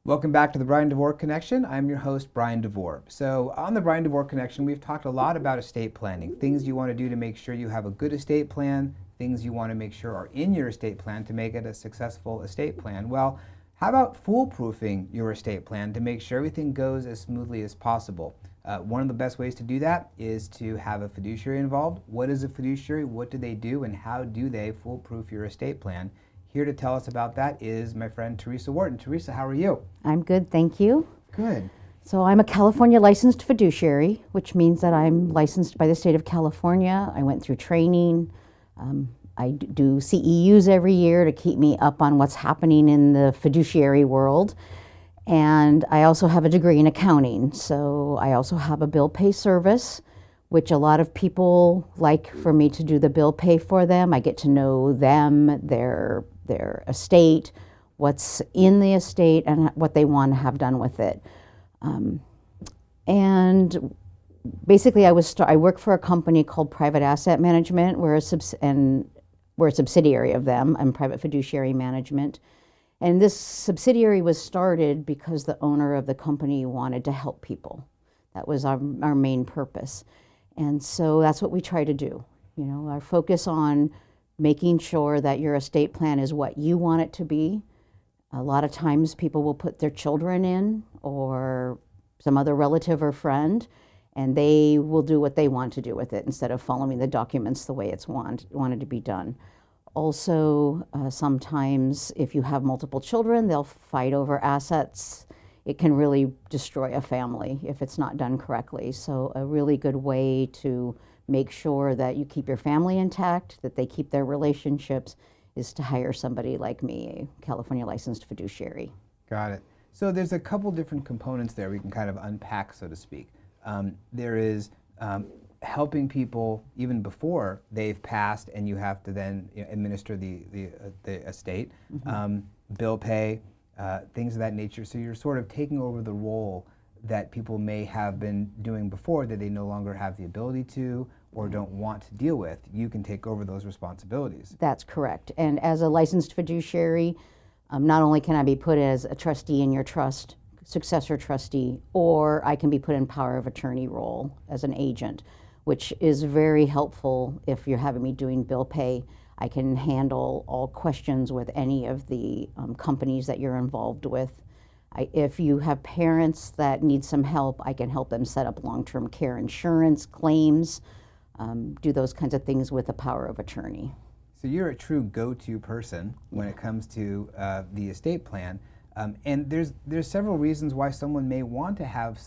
Welcome back to the Bryan Devore Connection. I'm your host, Bryan Devore. So on the Bryan Devore Connection, we've talked a lot about estate planning, things you want to do to make sure you have a good estate plan, things you want to make sure are in your estate plan to make it a successful estate plan. Well, how about foolproofing your estate plan to make sure everything goes as smoothly as possible? One of the best ways to do that is to have a fiduciary involved. What is a fiduciary? What do they do? And how do they foolproof your estate plan? Here to tell us about that is my friend Teresa Whorton. Teresa, how are you? I'm good, thank you. Good. So I'm a California licensed fiduciary, which means that I'm licensed by the state of California. I went through training. I do CEUs every year to keep me up on what's happening in the fiduciary world. And I also have a degree in accounting. So I also have a bill pay service, which a lot of people like for me to do the bill pay for them. I get to know them, their estate, what's in the estate, and what they want to have done with it. And basically, I work for a company called Private Asset Management. We're a subsidiary of them. I'm Private Fiduciary Management. And this subsidiary was started because the owner of the company wanted to help people. That was our main purpose. And so that's what we try to do. You know, our focus on making sure that your estate plan is what you want it to be. A lot of times people will put their children in or some other relative or friend, and they will do what they want to do with it instead of following the documents the way it's wanted to be done. Also, sometimes if you have multiple children, they'll fight over assets. It can really destroy a family if it's not done correctly. So a really good way to make sure that you keep your family intact, that they keep their relationships, is to hire somebody like me, a California licensed fiduciary. Got it. So there's a couple different components there we can kind of unpack, so to speak. There is helping people even before they've passed and you have to then administer the estate, bill pay, things of that nature. So you're sort of taking over the role that people may have been doing before that they no longer have the ability to or don't want to deal with. You can take over those responsibilities. That's correct. And as a licensed fiduciary, not only can I be put as a trustee in your trust, successor trustee, or I can be put in power of attorney role as an agent, which is very helpful if you're having me doing bill pay. I can handle all questions with any of the companies that you're involved with. If you have parents that need some help, I can help them set up long-term care insurance, claims, do those kinds of things with the power of attorney. So you're a true go-to person when it comes to the estate plan. And there's several reasons why someone may want to have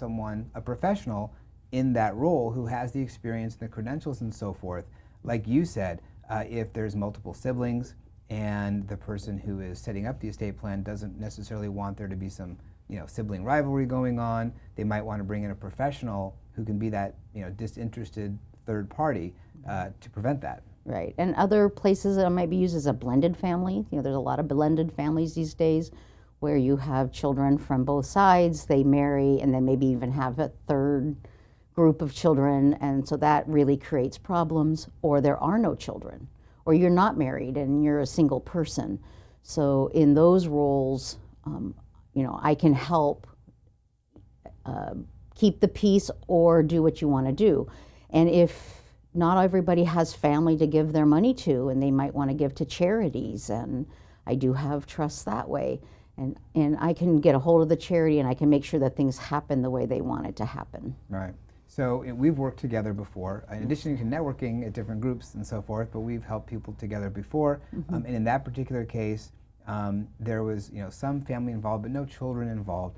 a professional in that role who has the experience, the credentials, and so forth. Like you said, if there's multiple siblings and the person who is setting up the estate plan doesn't necessarily want there to be some sibling rivalry going on, they might want to bring in a professional who can be that disinterested third party to prevent that. Right, and other places that might be used as a blended family. There's a lot of blended families these days where you have children from both sides, they marry, and then maybe even have a third group of children, and so that really creates problems. Or there are no children, or you're not married and you're a single person. So in those roles, I can help keep the peace or do what you want to do. And if not everybody has family to give their money to, and they might want to give to charities, and I do have trusts that way. And I can get a hold of the charity and I can make sure that things happen the way they want it to happen. Right. So we've worked together before, in addition to networking at different groups and so forth, but we've helped people together before. And in that particular case, there was some family involved, but no children involved.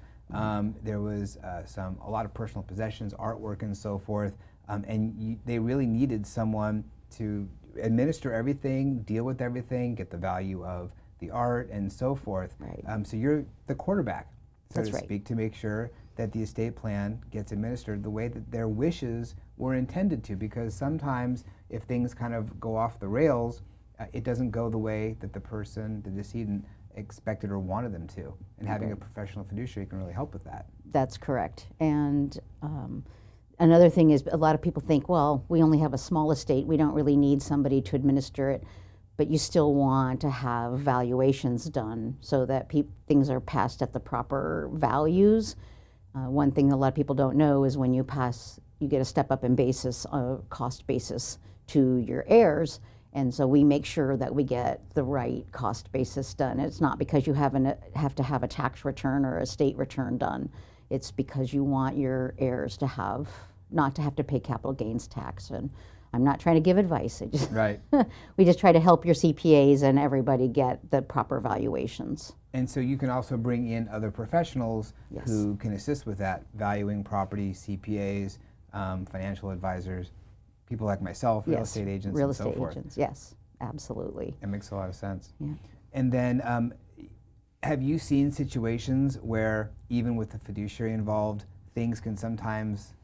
There was a lot of personal possessions, artwork, and so forth. And they really needed someone to administer everything, deal with everything, get the value of the art, and so forth. Right. So you're the quarterback, so That's to right. speak, to make sure that the estate plan gets administered the way that their wishes were intended to. Because sometimes if things kind of go off the rails, it doesn't go the way that the person, the decedent, expected or wanted them to. And having a professional fiduciary can really help with that. That's correct. And another thing is, a lot of people think, well, we only have a small estate, we don't really need somebody to administer it. but you still want to have valuations done so that things are passed at the proper values. One thing a lot of people don't know is when you pass, you get a step up in basis, cost basis to your heirs. And so we make sure that we get the right cost basis done. It's not because you have to have a tax return or a state return done. It's because you want your heirs to not to have to pay capital gains tax. And I'm not trying to give advice. Right. We just try to help your CPAs and everybody get the proper valuations. And so you can also bring in other professionals Yes. who can assist with that, valuing property, CPAs, financial advisors, people like myself, real Yes, estate agents, real and so estate forth. agents. Yes, absolutely. It makes a lot of sense. Yeah. And then have you seen situations where even with the fiduciary involved, things can sometimes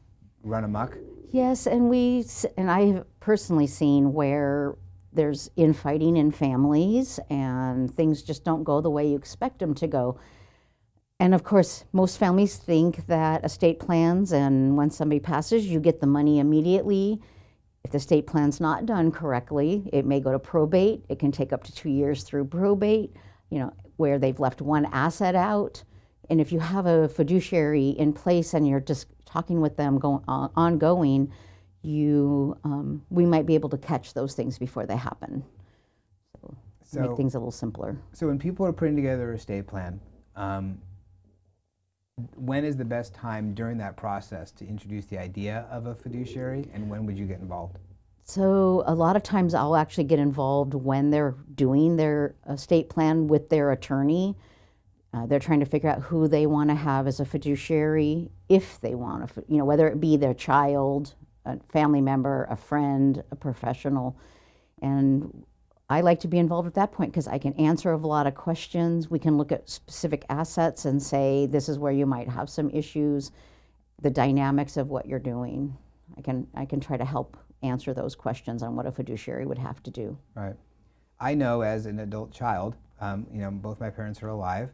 run amok? Yes, and I have personally seen where there's infighting in families and things just don't go the way you expect them to go. And of course, most families think that estate plans, and when somebody passes, you get the money immediately. If the estate plan's not done correctly, it may go to probate. It can take up to 2 years through probate, where they've left one asset out. And if you have a fiduciary in place and you're just talking with them ongoing, we might be able to catch those things before they happen. So make things a little simpler. So when people are putting together a estate plan, when is the best time during that process to introduce the idea of a fiduciary, and when would you get involved? So a lot of times I'll actually get involved when they're doing their estate plan with their attorney. They're trying to figure out who they want to have as a fiduciary, if they want to, whether it be their child, a family member, a friend, a professional. And I like to be involved at that point because I can answer a lot of questions. We can look at specific assets and say, this is where you might have some issues, the dynamics of what you're doing. I can try to help answer those questions on what a fiduciary would have to do. Right. I know as an adult child, both my parents are alive.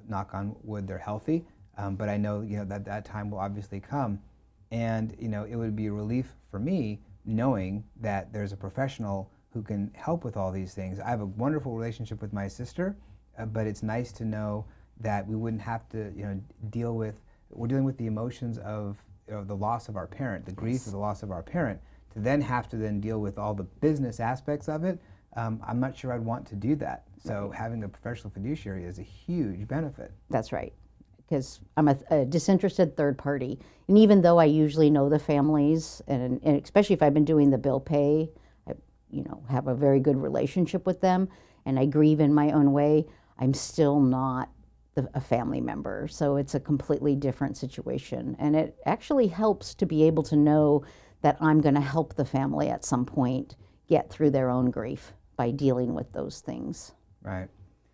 Knock on wood, they're healthy. But I know, that time will obviously come. And, it would be a relief for me knowing that there's a professional who can help with all these things. I have a wonderful relationship with my sister, but it's nice to know that we wouldn't have to, we're dealing with the emotions of the loss of our parent, the grief of the loss of our parent, to then deal with all the business aspects of it. I'm not sure I'd want to do that. So having a professional fiduciary is a huge benefit. That's right, because I'm a disinterested third party. And even though I usually know the families, and especially if I've been doing the bill pay, have a very good relationship with them, and I grieve in my own way, I'm still not a family member. So it's a completely different situation. And it actually helps to be able to know that I'm going to help the family at some point get through their own grief by dealing with those things. Right.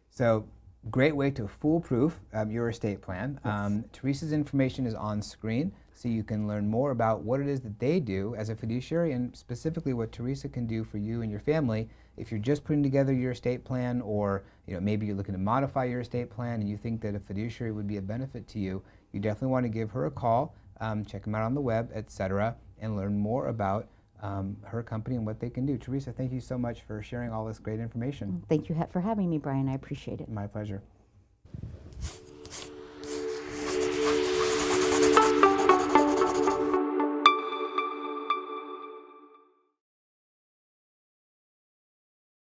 So great way to foolproof your estate plan. Yes. Teresa's information is on screen, so you can learn more about what it is that they do as a fiduciary, and specifically what Teresa can do for you and your family if you're just putting together your estate plan, or maybe you're looking to modify your estate plan and you think that a fiduciary would be a benefit to you. You definitely want to give her a call, check them out on the web, etc., and learn more about her company and what they can do. Teresa, thank you so much for sharing all this great information. Thank you for having me, Brian. I appreciate it. My pleasure.